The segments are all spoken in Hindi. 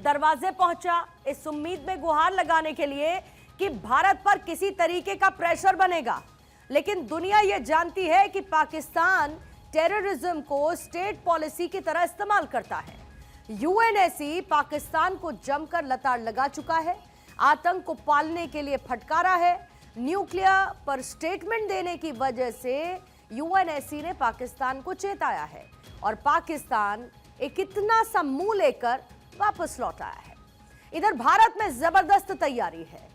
दरवाजे पहुंचा इस उम्मीद में गुहार लगाने के लिए कि भारत पर किसी तरीके का प्रेशर बनेगा। लेकिन दुनिया यह जानती है कि पाकिस्तान टेररिज्म को स्टेट पॉलिसी की तरह इस्तेमाल करता है। यूएनएससी पाकिस्तान को जमकर लताड़ लगा चुका है, आतंक को पालने के लिए फटकारा है। न्यूक्लियर पर स्टेटमेंट देने की वजह से यूएनएससी ने पाकिस्तान को चेताया है और पाकिस्तान एक इतना सा मुंह लेकर वापस लौट आया है। इधर भारत में जबरदस्त तैयारी है।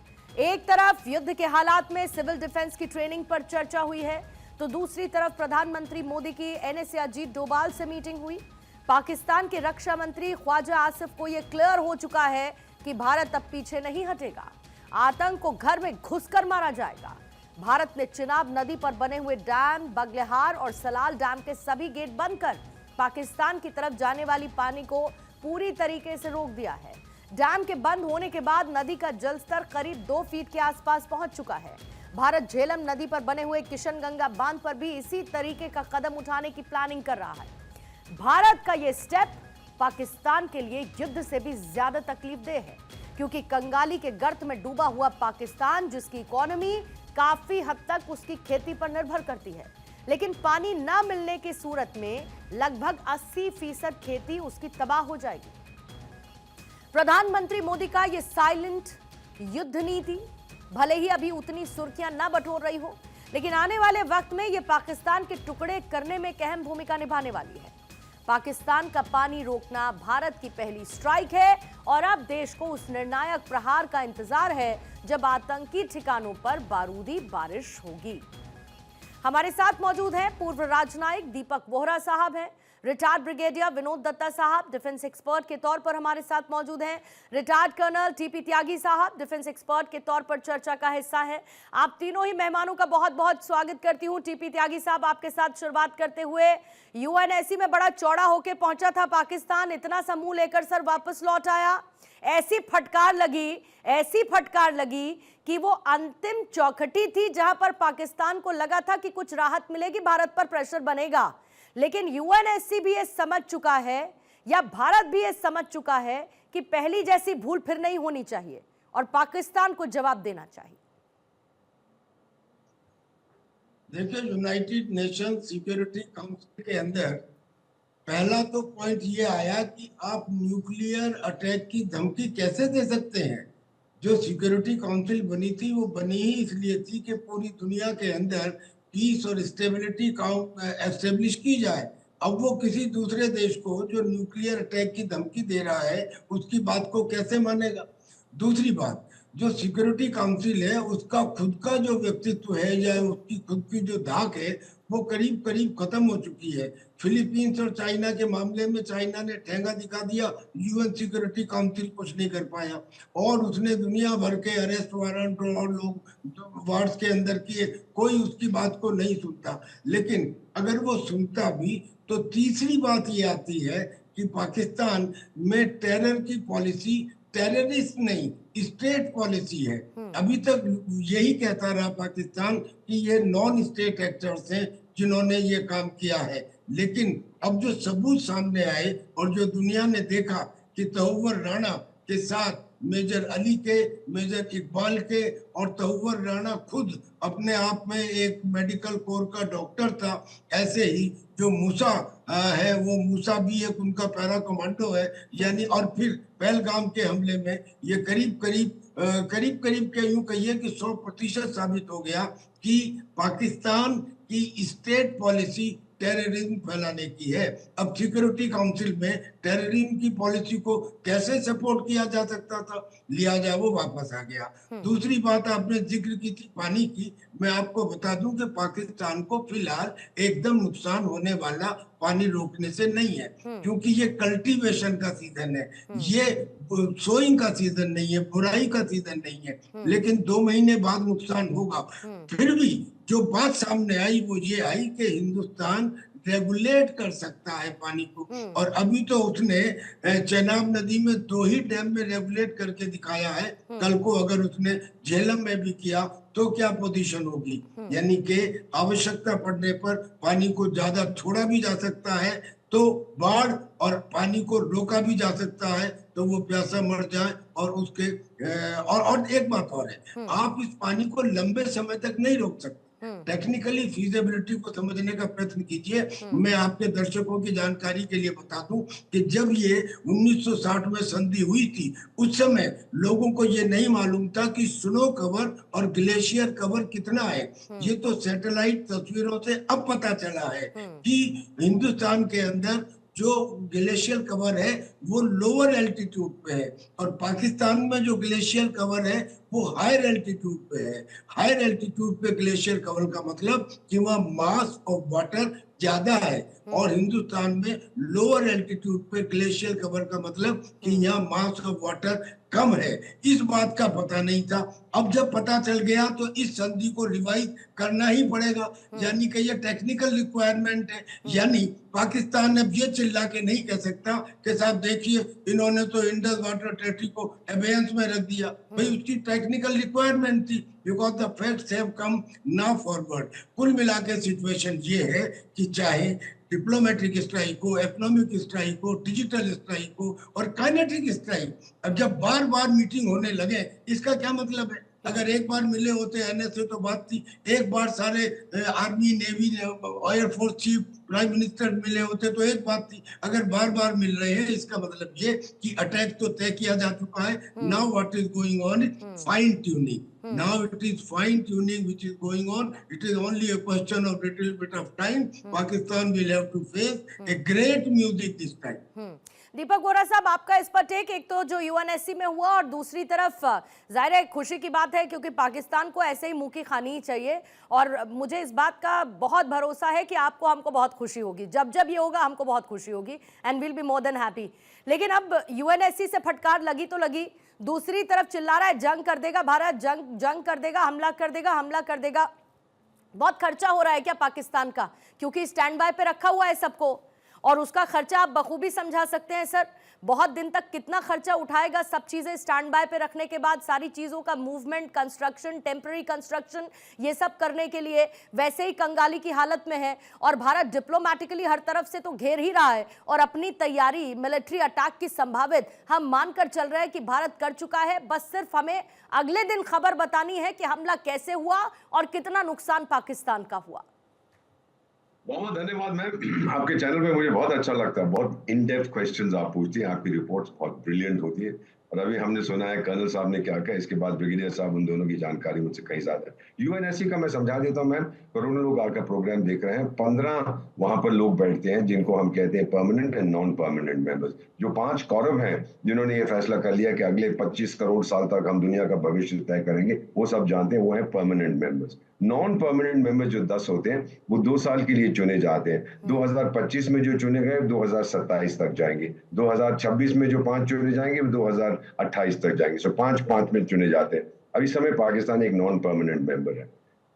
एक तरफ युद्ध के हालात में सिविल डिफेंस की ट्रेनिंग पर चर्चा हुई है, तो दूसरी तरफ प्रधानमंत्री मोदी की एनएसए अजीत डोभाल से मीटिंग हुई। पाकिस्तान के रक्षा मंत्री ख्वाजा आसिफ को यह क्लियर हो चुका है कि भारत अब पीछे नहीं हटेगा, आतंक को घर में घुसकर मारा जाएगा। भारत ने चिनाब नदी पर बने हुए डैम, बगलेहार और सलाल डैम के सभी गेट बंद कर पाकिस्तान की तरफ जाने वाली पानी को पूरी तरीके से रोक दिया है। डैम के बंद होने के बाद नदी का जलस्तर करीब 2 फीट के आसपास पहुंच चुका है। भारत झेलम नदी पर बने हुए किशनगंगा बांध पर भी इसी तरीके का कदम उठाने की प्लानिंग कर रहा है। भारत का यह स्टेप पाकिस्तान के लिए युद्ध से भी ज्यादा तकलीफदेह है, क्योंकि कंगाली के गर्त में डूबा हुआ पाकिस्तान, जिसकी इकोनॉमी काफी हद तक उसकी खेती पर निर्भर करती है, लेकिन पानी न मिलने की सूरत में लगभग 80% खेती उसकी तबाह हो जाएगी। प्रधानमंत्री मोदी का यह साइलेंट युद्ध नीति भले ही अभी उतनी सुर्खियां न बटोर रही हो, लेकिन आने वाले वक्त में यह पाकिस्तान के टुकड़े करने में एक अहम भूमिका निभाने वाली है। पाकिस्तान का पानी रोकना भारत की पहली स्ट्राइक है और अब देश को उस निर्णायक प्रहार का इंतजार है जब आतंकी ठिकानों पर बारूदी बारिश होगी। हमारे साथ मौजूद हैं पूर्व राजनायिक दीपक वोहरा साहब हैं, रिटायर्ड ब्रिगेडियर विनोद दत्ता साहब डिफेंस एक्सपर्ट के तौर पर हमारे साथ मौजूद हैं, रिटायर्ड कर्नल टीपी त्यागी साहब डिफेंस एक्सपर्ट के तौर पर चर्चा का हिस्सा है। आप तीनों ही मेहमानों का बहुत बहुत स्वागत करती हूं। टीपी त्यागी साहब, आपके साथ शुरुआत करते हुए, यूएनएससी में बड़ा चौड़ा होकर पहुंचा था पाकिस्तान, इतना सा मुंह लेकर सर वापस लौट आया। ऐसी फटकार लगी कि वो अंतिम चौखटी थी जहां पर पाकिस्तान को लगा था कि कुछ राहत मिलेगी, भारत पर प्रेशर बनेगा। लेकिन यूएनएससी भी ये समझ चुका है, या भारत भी ये समझ चुका है कि पहली जैसी भूल फिर नहीं होनी चाहिए और पाकिस्तान को जवाब देना चाहिए। देखिए, यूनाइटेड नेशन सिक्योरिटी काउंसिल के अंदर पहला तो पॉइंट ये आया कि आप न्यूक्लियर अटैक की धमकी कैसे दे सकते हैं। जो सिक्योरिटी काउंसिल बनी थी वो बनी ही इसलिए थी कि पूरी दुनिया के अंदर पीस और स्टेबिलिटी एस्टेब्लिश की जाए। अब वो किसी दूसरे देश को जो न्यूक्लियर अटैक की धमकी दे रहा है उसकी बात को कैसे मानेगा। दूसरी बात, जो सिक्योरिटी काउंसिल है उसका खुद का जो व्यक्तित्व है या उसकी खुद की जो धाक है वो करीब करीब खत्म हो चुकी है। फिलीपींस और चाइना के मामले में चाइना ने ठेंगा दिखा दिया, यूएन सिक्योरिटी काउंसिल कुछ नहीं कर पाया और उसने दुनिया भर के अरेस्ट वारंट और लोग वार्ड्स के अंदर किए, कोई उसकी बात को नहीं सुनता। लेकिन अगर वो सुनता भी तो तीसरी बात ये आती है कि पाकिस्तान में टेरर की पॉलिसी टेररिस्ट नहीं स्टेट पॉलिसी है। अभी तक यही कहता रहा पाकिस्तान कि ये नॉन स्टेट एक्टर्स हैं जिन्होंने ये काम किया है। लेकिन अब जो सबूत सामने आए और जो दुनिया ने देखा कि तहुव्वुर राणा के साथ मेजर अली के, मेजर इकबाल के, और तहुव्वुर राणा खुद अपने आप में एक मेडिकल कोर का डॉक्टर था, ऐसे ही जो मूसा है वो मूसा भी एक उनका पैरा कमांडो है। यानी और फिर पहलगाम के हमले में ये करीब करीब के यूं कहिए कि 100% साबित हो गया कि पाकिस्तान की स्टेट पॉलिसी टेररिज्म फैलाने की है। अब सिक्योरिटी काउंसिल में टेररिज्म की पॉलिसी को कैसे सपोर्ट किया जा सकता था, लिया जाए, वो वापस आ गया। दूसरी बात आपने जिक्र की थी पानी की, मैं आपको बता दूं कि पाकिस्तान को फिलहाल एकदम नुकसान होने वाला पानी रोकने से नहीं है, क्योंकि ये कल्टीवेशन का सीजन है, ये सोइंग का सीजन नहीं है, बुराई का सीजन नहीं है। लेकिन 2 महीने बाद नुकसान होगा। फिर भी जो बात सामने आई वो ये आई कि हिंदुस्तान रेगुलेट कर सकता है पानी को, और अभी तो उसने चेनाब नदी में 2 ही डैम में रेगुलेट करके दिखाया है। कल को अगर उसने झेलम में भी किया तो क्या पोजीशन होगी। यानी कि आवश्यकता पड़ने पर पानी को ज्यादा छोड़ा भी जा सकता है, तो बाढ़ और पानी को रोका भी जा सकता है, तो वो प्यासा मर जाए और उसके और एक बात और है, आप इस पानी को लंबे समय तक नहीं रोक सकते। टेक्निकली फीजिबिलिटी को समझने का प्रयत्न कीजिए। मैं आपके दर्शकों की जानकारी के लिए बता दूं कि जब ये 1960 में संधि हुई थी, उस समय लोगों को ये नहीं मालूम था कि स्नो कवर और ग्लेशियर कवर कितना है। ये तो सैटेलाइट तस्वीरों से अब पता चला है कि हिंदुस्तान के अंदर जो ग्लेशियर कवर है वो लोअर एल्टीट्यूड पे है, और पाकिस्तान में जो ग्लेशियर कवर है वो हायर एल्टीट्यूड पे है। हायर एल्टीट्यूड पे ग्लेशियर कवर का मतलब कि वहाँ मास ऑफ वाटर ज्यादा है, और हिंदुस्तान में लोअर एल्टीट्यूड पे ग्लेशियर कवर का मतलब कि यहाँ मास ऑफ वाटर कम है। इस बात का पता नहीं था। अब जब पता चल गया तो इस संधि को रिवाइज करना ही पड़ेगा, यानी कि ये टेक्निकल रिक्वायरमेंट है। यानी पाकिस्तान अब ये चिल्ला के नहीं कह सकता कि साहब देखिए इन्होंने तो इंडस वाटर टेरिटरी को अबेयंस में रख दिया। भाई उसकी टेक्निकल रिक्वायरमेंट थी, because the facts have come now forward. कुल मिला के सिचुएशन ये है कि चाहे डिप्लोमेटिक स्ट्राइक हो, इकोनॉमिक स्ट्राइक हो, डिजिटल स्ट्राइक हो और काइनेटिक स्ट्राइक, अब जब बार बार मीटिंग होने लगे इसका क्या मतलब है? अगर एक बार मिले होते एनएसए तो बात थी, एक बार सारे army navy air force chief prime minister मिले होते तो एक बात थी। अगर बार बार मिल रहे हैं इसका मतलब ये कि अटैक तो तय किया जा चुका है। Now what is going on, fine tuning. Now it is fine tuning which is going on. It is only a question of little bit of time. Pakistan will have to face a great music this time. दीपक बोरा साहब, आपका इस पर टेक, एक तो जो यूएनएससी में हुआ और दूसरी तरफ जाहिर है खुशी की बात है क्योंकि पाकिस्तान को ऐसे ही मुंह की खानी ही चाहिए, और मुझे इस बात का बहुत भरोसा है कि आपको हमको बहुत खुशी होगी। जब जब ये होगा हमको बहुत खुशी होगी and will be more than happy. लेकिन अब यूएनएससी से फटकार लगी तो लगी, दूसरी तरफ चिल्ला रहा है जंग कर देगा भारत, जंग कर देगा, हमला कर देगा, हमला कर देगा। बहुत खर्चा हो रहा है क्या पाकिस्तान का? क्योंकि स्टैंड बाय पे रखा हुआ है सबको, और उसका खर्चा आप बखूबी समझा सकते हैं सर। बहुत दिन तक कितना खर्चा उठाएगा, सब चीजें स्टैंड बाय पे रखने के बाद, सारी चीजों का मूवमेंट, कंस्ट्रक्शन, टेम्पररी कंस्ट्रक्शन, ये सब करने के लिए वैसे ही कंगाली की हालत में है। और भारत डिप्लोमेटिकली हर तरफ से तो घेर ही रहा है, और अपनी तैयारी मिलिट्री अटैक की संभावित हम मानकर चल रहे हैं कि भारत कर चुका है। बस सिर्फ हमें अगले दिन खबर बतानी है कि हमला कैसे हुआ और कितना नुकसान पाकिस्तान का हुआ। बहुत धन्यवाद मैम, आपके चैनल पे मुझे बहुत अच्छा लगता है, बहुत इन डेप्थ क्वेश्चंस आप पूछती हैं, आपकी रिपोर्ट्स बहुत ब्रिलियंट होती है। और अभी हमने सुना है कर्नल साहब ने क्या कहा, इसके बाद ब्रिगेडियर साहब, उन दोनों की जानकारी मुझसे कहीं ज्यादा है। यूएनएससी का मैं समझा देता हूँ मैम, करोड़ों लोग आकर प्रोग्राम देख रहे हैं। 15 वहां पर लोग बैठते हैं जिनको हम कहते हैं permanent and non permanent members. जो 5 कौरव हैं जिन्होंने ये फैसला कर लिया कि अगले 25 करोड़ साल तक हम दुनिया का भविष्य तय करेंगे, वो सब जानते हैं, वो है permanent members. Non permanent member जो 10 होते हैं वो 2 साल के लिए चुने जाते हैं। 2025 में जो चुने गए 2027 तक जाएंगे, 2026 में जो 5 चुने जाएंगे वो 2028 तक जाएंगे। सो 5-5 में चुने जाते हैं। अभी समय पाकिस्तान एक नॉन परमानेंट मेंबर है।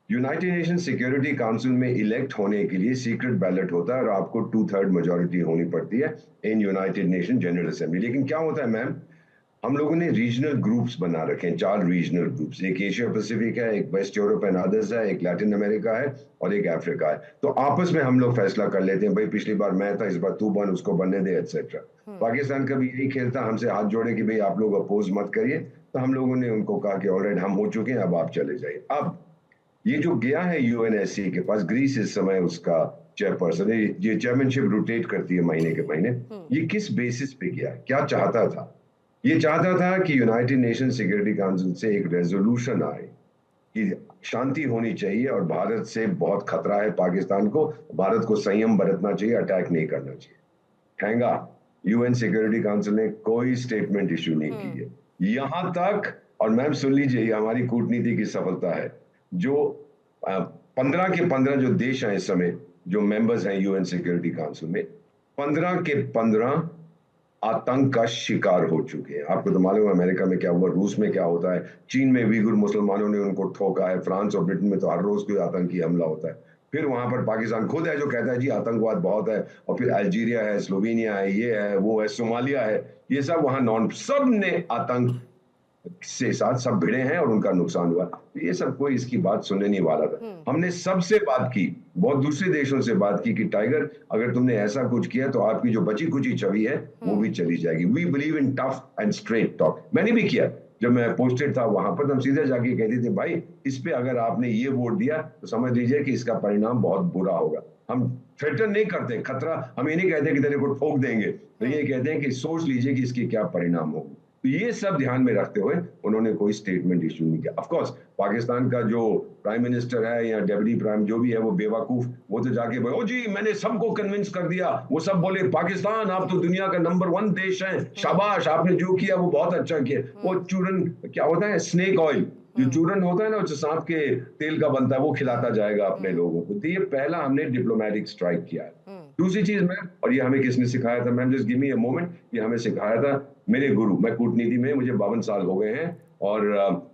यूनाइटेड नेशन सिक्योरिटी काउंसिल में इलेक्ट होने के लिए सीक्रेट बैलेट होता है और आपको 2/3 मेजोरिटी होनी पड़ती है in United nation general assembly. लेकिन क्या होता है मैम, हम लोगों ने रीजनल ग्रुप्स बना रखे हैं, 4 रीजनल ग्रुप्स, एक एशिया पैसिफिक है, एक वेस्ट यूरोप एंड अदर्स है, एक लैटिन अमेरिका है और एक अफ्रीका है। तो आपस में हम लोग फैसला कर लेते हैं, भाई पिछली बार मैं था, इस बार तू बन, उसको बनने दे, एटसेट्रा। पाकिस्तान का भी यही खेलता, हमसे हाथ जोड़े कि भाई आप लोग अपोज मत करिए। तो हम लोगों ने उनको कहा कि ऑलराइट हम हो चुके हैं, अब आप चले जाइए। अब ये जो गया है यूएनएससी के पास, ग्रीस इस समय उसका चेयरपर्सन है, ये चेयरमैनशिप रोटेट करती है महीने के महीने। ये किस बेसिस पे गया, क्या चाहता था? ये चाहता था कि यूनाइटेड नेशन सिक्योरिटी काउंसिल से एक रेजोल्यूशन आए कि शांति होनी चाहिए और भारत से बहुत खतरा है पाकिस्तान को, भारत को संयम बरतना चाहिए, अटैक नहीं करना चाहिए। ठहंगा यूएन सिक्योरिटी काउंसिल ने कोई स्टेटमेंट इश्यू नहीं की है यहां तक। और मैम सुन लीजिए, ये हमारी कूटनीति की सफलता है। जो 15 के 15 जो देश हैं इस समय जो मेंबर्स हैं यूएन सिक्योरिटी काउंसिल में, 15 के 15 आतंक का शिकार हो चुके हैं। आपको तो मालूम है अमेरिका में क्या हुआ, रूस में क्या होता है, चीन में उइगुर मुसलमानों ने उनको ठोका है, फ्रांस और ब्रिटेन में तो हर रोज कोई आतंकी हमला होता है। फिर वहां पर पाकिस्तान खुद है जो कहता है जी आतंकवाद बहुत है, और फिर अल्जीरिया है, स्लोवेनिया है, ये है, वो है, सोमालिया है, ये सब वहां नॉन, सब ने आतंक से साथ सब भिड़े हैं और उनका नुकसान हुआ। तो ये सब कोई इसकी बात सुनने नहीं वाला था। हमने सबसे बात की, बहुत दूसरे देशों से बात की कि टाइगर अगर तुमने ऐसा कुछ किया तो आपकी जो बची कुची छवि है वो भी चली जाएगी। We believe in tough and straight talk. मैंने भी किया, जब मैं पोस्टेड था वहां पर तो हम सीधे जाके कहते थे भाई इस पे अगर आपने ये वोट दिया तो समझ लीजिए कि इसका परिणाम बहुत बुरा होगा। हम थ्रेटन नहीं करते, खतरा हम ये नहीं कहते कि तेरे को ठोक देंगे, तो ये कहते हैं कि सोच लीजिए कि इसके क्या परिणाम होंगे। तो ये सब ध्यान में रखते हुए उन्होंने कोई स्टेटमेंट इशू नहीं किया। ऑफ कोर्स पाकिस्तान का जो प्राइम मिनिस्टर है या डेप्यूटी प्राइम जो भी है वो बेवकूफ, वो तो जाके बोले ओ जी मैंने सबको कन्विंस कर दिया, वो सब बोले पाकिस्तान आप तो दुनिया का नंबर 1 देश है, शाबाश आपने जो किया वो बहुत अच्छा किया। वो चूरन क्या होता है, स्नेक ऑयल जो चूरन होता है ना, जो सांप के तेल का बनता है, वो खिलाता जाएगा अपने लोगों को। तो ये पहला हमने डिप्लोमेटिक स्ट्राइक किया है। दूसरी चीज मैम, और ये हमें किसने सिखाया था ma'am, just give me a moment, ये हमें सिखाया था मेरे गुरु। मैं कूटनीति में मुझे 52 साल हो गए हैं और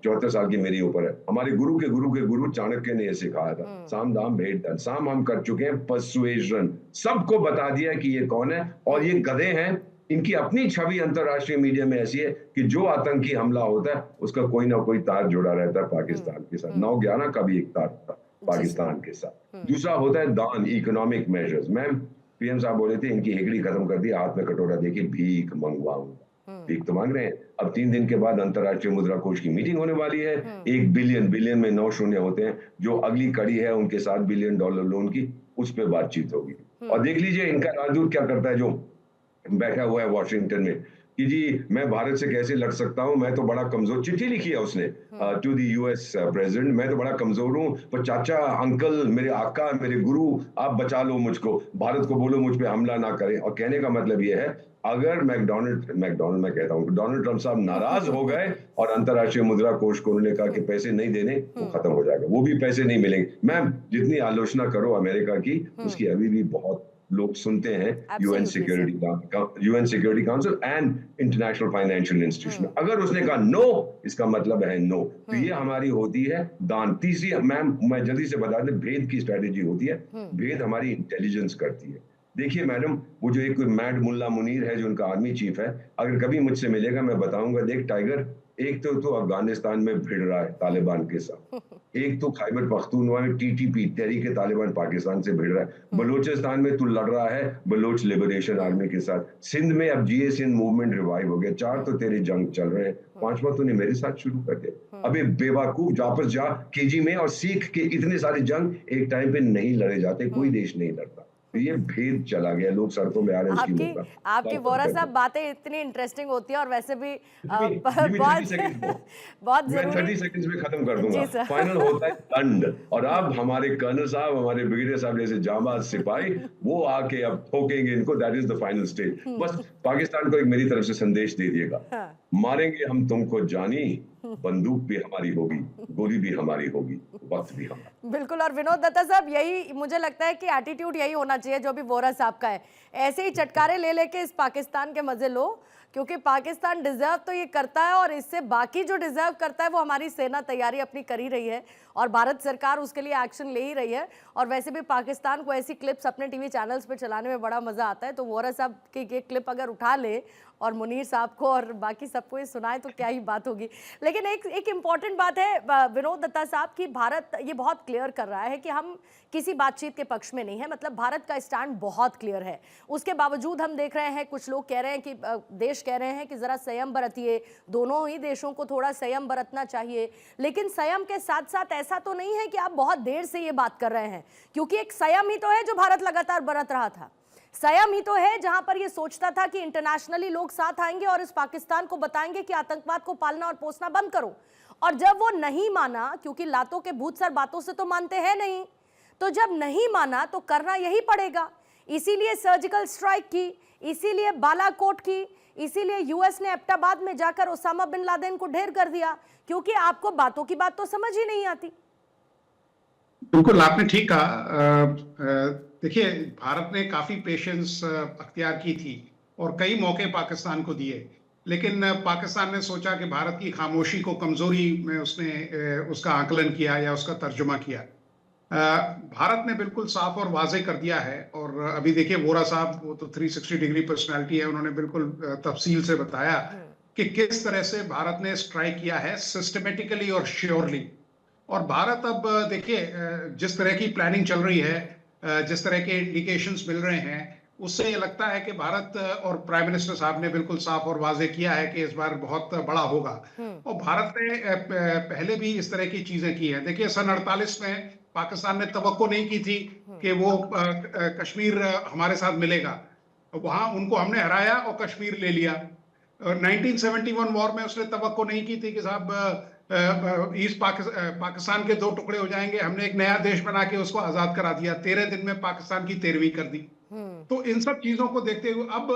74 साल की मेरी ऊपर है। हमारे गुरु के गुरु के गुरु चाणक्य ने ये सिखाया था, साम दाम भेंट धन। साम हम कर चुके हैं, पर्सुएशन, सबको बता दिया कि ये कौन है और ये गधे हैं। इनकी अपनी छवि अंतरराष्ट्रीय मीडिया में ऐसी है कि जो आतंकी हमला होता है उसका कोई ना कोई तार जुड़ा रहता है पाकिस्तान के साथ। 9/11 का भी एक तार था पाकिस्तान के साथ। दूसरा होता है दान, इकोनॉमिक मेजर्स। मैम पीएम साहब बोले थे इनकी हेगड़ी खत्म कर दी, हाथ में कटोरा देके भीख मंगवाऊंगा। भीख तो मांग रहे हैं। अब 3 दिन के बाद अंतरराष्ट्रीय मुद्रा कोष की मीटिंग होने वाली है। 1 बिलियन, बिलियन में 9 शून्य होते हैं, जो अगली कड़ी है उनके $7 बिलियन लोन की, उस पर बातचीत होगी। और देख लीजिए इनका राजदूत क्या करता है, जो बैठा हुआ है वॉशिंगटन में, कि जी मैं भारत से कैसे लड़ सकता हूं, मैं तो बड़ा कमजोर। चिट्ठी लिखी है उसने टू द यूएस प्रेसिडेंट, मैं तो बड़ा कमजोर हूं, पर चाचा, अंकल, मेरे आका, मेरे गुरु, आप बचा लो मुझको, भारत को बोलो मुझ पे हमला ना करें। और कहने का मतलब ये है अगर डोनाल्ड मैं कहता हूं डोनाल्ड ट्रंप साहब नाराज हो गए और अंतरराष्ट्रीय मुद्रा कोष को उन्होंने कहा कि पैसे नहीं देने, वो खत्म हो जाएगा, वो भी पैसे नहीं मिलेंगे। मैम जितनी आलोचना करो अमेरिका की, उसकी अभी भी बहुत लोग सुनते हैं UN security council and international financial institution. अगर उसने कहा नो, इसका मतलब है नो। तो ये हमारी होती है दान। तीसरी मैम मैं जल्दी से बता दें, भेद की स्ट्रेटेजी होती है। भेद हमारी इंटेलिजेंस करती है। देखिए मैडम, वो जो एक मैड मुल्ला मुनीर है जो उनका आर्मी चीफ है, अगर कभी मुझसे मिलेगा मैं बताऊंगा, देख टाइगर, एक तो अफगानिस्तान में भिड़ रहा है तालिबान के साथ, एक तो खैबर पख्तूनख्वा में टीटीपी तहरीक तालिबान पाकिस्तान से भिड़ रहा है, बलोचिस्तान में तू लड़ रहा है बलोच लिबरेशन आर्मी के साथ, सिंध में अब जीए सिंध मूवमेंट रिवाइव हो गया, 4 तो तेरे जंग चल रहे हैं, 5वां तूने मेरे साथ शुरू कर दिया। अबे बेवकूफ, वापस जा केजी में और सीख के इतने सारे जंग एक टाइम पे नहीं लड़े जाते, कोई देश नहीं लड़ता। तो ये भेद चला गया, लोग सड़कों में आ रहे हैं। आपकी वोरा साहब बातें इतनी इंटरेस्टिंग होती है और वैसे भी बहुत जरूरी। 30 सेकंड्स में खत्म कर दूंगा। फाइनल होता है दंड, और अब हमारे कर्नल साहब, हमारे ब्रिगेडियर साहब जैसे जांबाज सिपाही, वो आके अब ठोकेंगे इनको। That is the final stage. बस पाकिस्तान को एक मेरी तरफ से संदेश दे दिएगा, मारेंगे हम तुमको जानी, बंदूक भी हमारी होगी, गोली भी हमारी होगी, वक्त भी हमारा। बिल्कुल। और विनोद दत्ता साहब, यही मुझे लगता है कि एटीट्यूड यही होना चाहिए जो भी वोरा साहब का है। ऐसे ही चटकारे ले लेके इस पाकिस्तान के मजे लो, क्योंकि पाकिस्तान डिजर्व तो ये करता है और इससे बाकी जो डिजर्व करता है वो हमारी सेना तैयारी अपनी कर ही रही है और भारत सरकार उसके लिए एक्शन ले ही रही है। और वैसे भी पाकिस्तान को ऐसी क्लिप्स अपने टीवी चैनल्स पे चलाने में बड़ा मजा आता है। तो वोरा साहब की ये क्लिप अगर उठा ले और मुनीर साहब को और बाकी सबको ये सुनाए तो क्या ही बात होगी। लेकिन एक इम्पॉर्टेंट बात है विनोद दत्ता साहब की, भारत ये बहुत क्लियर कर रहा है कि हम किसी बातचीत के पक्ष में नहीं है। मतलब भारत का स्टैंड बहुत क्लियर है। उसके बावजूद हम देख रहे हैं कुछ लोग कह रहे हैं कि देश कह रहे हैं कि जरा संयम बरतिए, दोनों ही देशों को थोड़ा संयम बरतना चाहिए। लेकिन संयम के साथ साथ ऐसा तो नहीं है कि आप बहुत देर से ये बात कर रहे हैं, क्योंकि एक संयम ही तो है जो भारत लगातार बरत रहा था। संयम ही तो है जहां पर ये सोचता था कि इंटरनेशनली लोग साथ आएंगे और इस पाकिस्तान को बताएंगे कि आतंकवाद को पालना और पोसना बंद करो। और जब वो नहीं माना, क्योंकि लातों के भूत सर बातों से तो मानते हैं नहीं, तो जब नहीं माना तो करना यही पड़ेगा। इसीलिए सर्जिकल स्ट्राइक की, इसीलिए बालाकोट की, इसीलिए यूएस ने एबटाबाद में जाकर ओसामा बिन लादेन को ढेर कर दिया, क्योंकि आपको बातों की बात तो समझ ही नहीं आती। बिल्कुल आपने ठीक कहा। देखिए, भारत ने काफी पेशेंस अख्तियार की थी और कई मौके पाकिस्तान को दिए, लेकिन पाकिस्तान ने सोचा कि भारत की खामोशी को कमजोरी में उसने उसका आकलन किया या उसका तर्जुमा किया। भारत ने बिल्कुल साफ और वाजे कर दिया है। और अभी देखिए वोरा साहब, वो तो 360 डिग्री पर्सनैलिटी है, उन्होंने बिल्कुल तफसील से बताया कि किस तरह से भारत ने स्ट्राइक किया है सिस्टमेटिकली और श्योरली। और भारत अब देखिए जिस तरह की प्लानिंग चल रही है, जिस तरह के इंडिकेशंस मिल रहे हैं, उससे ये लगता है कि भारत और प्राइम मिनिस्टर साहब ने बिल्कुल साफ और वाजे किया है कि इस बार बहुत बड़ा होगा। और भारत ने पहले भी इस तरह की चीजें की हैं। देखिए सन 48 में पाकिस्तान ने तवक्को नहीं की थी कि वो कश्मीर हमारे साथ मिलेगा, वहां उनको हमने हराया और कश्मीर ले लिया। 1971 वॉर में उसने तवक्को नहीं की थी कि साहब ईस्ट पाकिस्तान के 2 टुकड़े हो जाएंगे। हमने एक नया देश बना के उसको आजाद करा दिया, 13 दिन में पाकिस्तान की 13वीं कर दी। तो इन सब चीजों को देखते हुए अब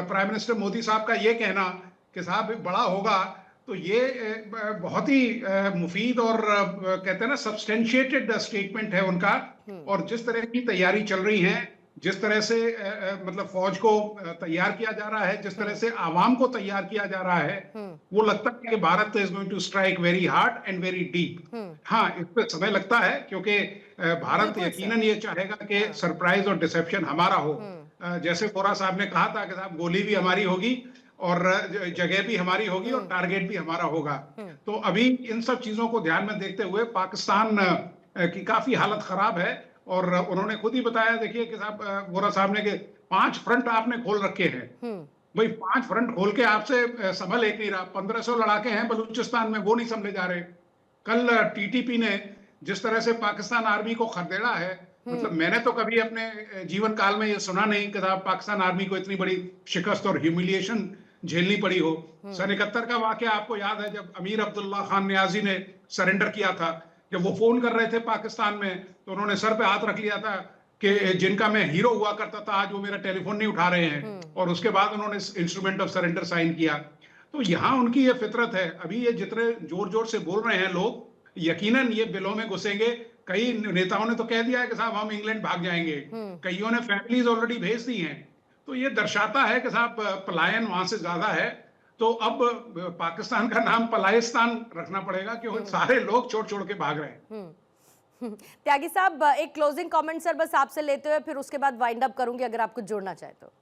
प्राइम मिनिस्टर मोदी साहब का ये कहना कि साहब बड़ा होगा, तो ये बहुत ही मुफीद और कहते हैं ना सब्सटेंशिएटेड स्टेटमेंट है उनका। और जिस तरह की तैयारी चल रही है, जिस तरह से मतलब फौज को तैयार किया जा रहा है, जिस तरह से आवाम को तैयार किया जा रहा है, वो लगता है कि Bharat is going to strike very hard and very deep. हाँ, इस पे समय लगता है क्योंकि भारत यकीनन ये चाहेगा कि सरप्राइज और डिसेप्शन हमारा हो। जैसे वोरा साहब ने कहा था कि साहब गोली भी हमारी होगी और जगह भी हमारी होगी और टारगेट भी हमारा होगा। तो अभी इन सब चीजों को ध्यान में देखते हुए पाकिस्तान की काफी हालत खराब है। और उन्होंने खुद ही बताया, देखिए कि साहब वोरा साहब ने कि 5 फ्रंट आपने खोल रखे हैं। भाई 5 फ्रंट खोल के आपसे संभल एक नहीं रहा। 1500 लड़ाके हैं बलूचिस्तान में, वो नहीं संभले जा रहे। कल टीटीपी ने जिस तरह से पाकिस्तान आर्मी को खदेड़ा है, मतलब मैंने तो कभी अपने जीवन काल में ये सुना नहीं कि साहब पाकिस्तान आर्मी को इतनी बड़ी शिकस्त और ह्यूमिलिएशन झेलनी पड़ी हो। सन 71 का वाकया आपको याद है, जब अमीर अब्दुल्ला खान नियाजी ने सरेंडर किया था। जब वो फोन कर रहे थे पाकिस्तान में, तो उन्होंने सर पे हाथ रख लिया था कि जिनका मैं हीरो हुआ करता था आज वो मेरा टेलीफोन नहीं उठा रहे हैं। और उसके बाद उन्होंने इंस्ट्रूमेंट ऑफ सरेंडर साइन किया। तो यहाँ उनकी ये फितरत है। अभी ये जितने जोर जोर से बोल रहे हैं लोग, यकीनन ये बिलों में घुसेंगे। कई नेताओं ने तो कह दिया है कि साहब हम इंग्लैंड भाग जाएंगे, कईयों ने फैमिलीज ऑलरेडी भेज दी हैं। तो ये दर्शाता है कि साहब पलायन वहां से ज्यादा है। तो अब पाकिस्तान का नाम पलायस्तान रखना पड़ेगा, क्योंकि सारे लोग छोड़ छोड़ के भाग रहे हैं। त्यागी साहब, एक क्लोजिंग कमेंट सर बस आपसे लेते हुए, फिर उसके बाद वाइंड अप करूंगी, अगर आप कुछ जोड़ना चाहे तो।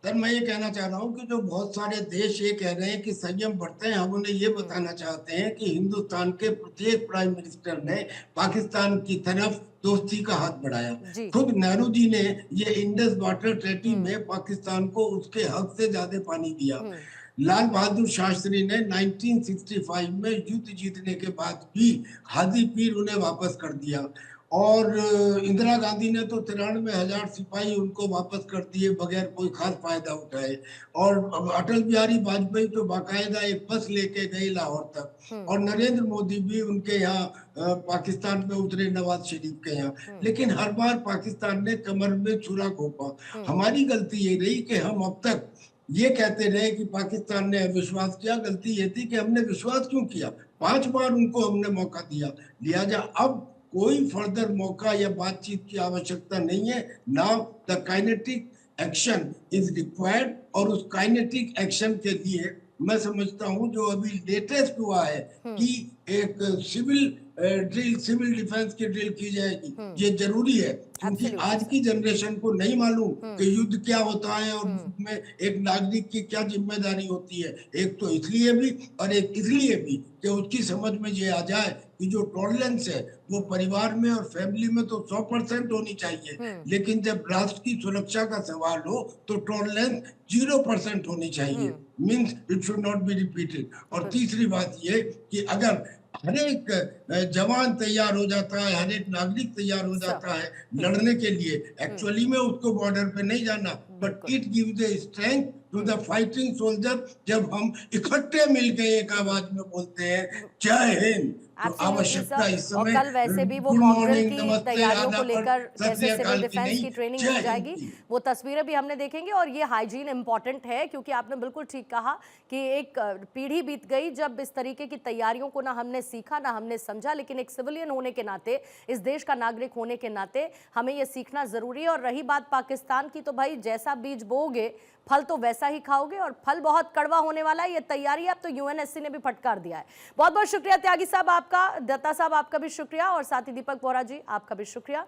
सर मैं ये कहना चाह रहा हूँ कि जो बहुत सारे देश ये कह रहे हैं कि संयम बढ़ते हैं, हम उन्हें ये बताना चाहते हैं कि हिंदुस्तान के प्रत्येक प्राइम मिनिस्टर ने पाकिस्तान की तरफ दोस्ती का हाथ बढ़ाया। खुद नेहरू जी ने ये इंडस वाटर ट्रीटी में पाकिस्तान को उसके हक से ज्यादा पानी दिया। लाल बहादुर शास्त्री ने 1965 में युद्ध जीतने के बाद भी हाजीपीर उन्हें वापस कर दिया। और इंदिरा गांधी ने तो 93,000 सिपाही उनको वापस कर दिए बगैर कोई खास फायदा उठाए। और अटल बिहारी वाजपेयी तो बाकायदा एक बस लेके गए लाहौर तक। और नरेंद्र मोदी भी उनके यहाँ पाकिस्तान में उतरे नवाज शरीफ के यहाँ। लेकिन हर बार पाकिस्तान ने कमर में छुरा घोंपा। हमारी गलती ये रही कि हम अब तक ये कहते रहे कि पाकिस्तान ने विश्वास किया। गलती ये थी कि हमने विश्वास क्यों किया, 5 बार उनको हमने मौका दिया। लिहाजा अब कोई फर्दर मौका या बातचीत की आवश्यकता नहीं है। Now the kinetic action is required. और उस काइनेटिक एक्शन के लिए मैं समझता हूं जो अभी लेटेस्ट हुआ है कि एक सिविल ड्रिल, सिविल डिफेंस की ड्रिल की जाएगी, ये जरूरी है। क्योंकि आज की जनरेशन को नहीं मालूम कि युद्ध क्या होता है और युद्ध में एक नागरिक की क्या जिम्मेदारी होती है। एक तो इसलिए भी और एक इसलिए भी कि उसकी समझ में ये आ जाए कि जो टॉलरेंस है वो परिवार में और फैमिली में तो 100% होनी चाहिए, लेकिन जब राष्ट्र की सुरक्षा का सवाल हो तो टॉलरेंस 0% होनी चाहिए। Means it should not be repeated. और तीसरी बात ये कि अगर हर एक जवान तैयार हो जाता है, हर एक नागरिक तैयार हो जाता है लड़ने के लिए, एक्चुअली में उसको बॉर्डर पे नहीं जाना, but it gives the strength to the fighting soldier. जब हम इकट्ठे मिलकर एक आवाज में बोलते हैं जय हिंद, तो आवश्यकता इस समय कल वैसे भी वो मॉक ड्रिल की तैयारियों को लेकर जैसे सिविल डिफेंस की ट्रेनिंग हो जाएगी, वो तस्वीरें भी हमने देखेंगे। और ये हाइजीन इंपॉर्टेंट है, क्योंकि आपने बिल्कुल ठीक कहा कि एक पीढ़ी बीत गई जब इस तरीके की तैयारियों को ना हमने सीखा ना हमने समझा। लेकिन एक सिविलियन होने के नाते, इस देश का नागरिक होने के नाते हमें ये सीखना जरूरी है। और रही बात पाकिस्तान की, तो भाई जैसा बीज बोओगे फल तो वैसा ही खाओगे, और फल बहुत कड़वा होने वाला है। ये तैयारी अब तो यूएनएससी ने भी फटकार दिया है। बहुत बहुत शुक्रिया त्यागी साहब आपका, दत्ता साहब आपका भी शुक्रिया, और साथ ही दीपक बोरा जी आपका भी शुक्रिया।